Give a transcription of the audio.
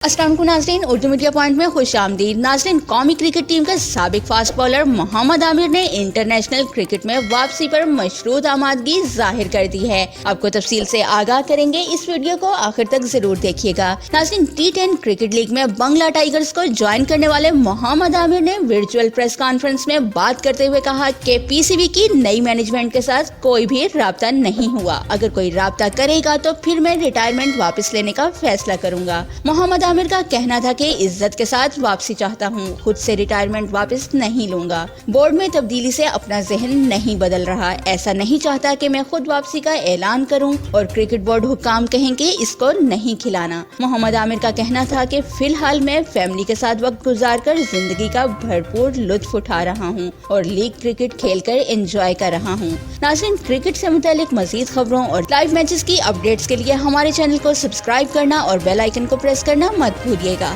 अस्सलाम वालेकुम नाज़रीन, उर्दू मीडिया पॉइंट में खुश आमदीद। नाज़रीन, कौमी क्रिकेट टीम के साबिक फास्ट बॉलर मोहम्मद आमिर ने इंटरनेशनल क्रिकेट में वापसी पर मशरूत आमादगी जाहिर कर दी है। आपको तफसील से आगाह करेंगे, इस वीडियो को आखिर तक जरूर देखिएगा। नाज़रीन, T10 क्रिकेट लीग में बंगला टाइगर्स को ज्वाइन करने वाले मोहम्मद आमिर ने वर्चुअल प्रेस कॉन्फ्रेंस में बात करते हुए कहा कि PCB की नई मैनेजमेंट के साथ कोई भी राब्ता नहीं हुआ। अगर कोई राब्ता करेगा तो फिर मैं रिटायरमेंट वापस लेने का फैसला करूंगा। मोहम्मद आमिर का कहना था कि इज्जत के साथ वापसी चाहता हूं, खुद से रिटायरमेंट वापस नहीं लूंगा। बोर्ड में तब्दीली से अपना जहन नहीं बदल रहा, ऐसा नहीं चाहता कि मैं खुद वापसी का ऐलान करूं और क्रिकेट बोर्ड हुक्काम कहें कि इसको नहीं खिलाना। मोहम्मद आमिर का कहना था कि फिलहाल मैं फैमिली के साथ वक्त गुजार कर जिंदगी का भरपूर लुत्फ उठा रहा हूं और लीग क्रिकेट खेल कर एंजॉय कर रहा हूं। नाज़रीन, क्रिकेट से मुतालिक मजीद खबरों और लाइव मैचेस की अपडेट्स के लिए हमारे चैनल को सब्सक्राइब करना और बेल आइकन को प्रेस करना मत भूलिएगा।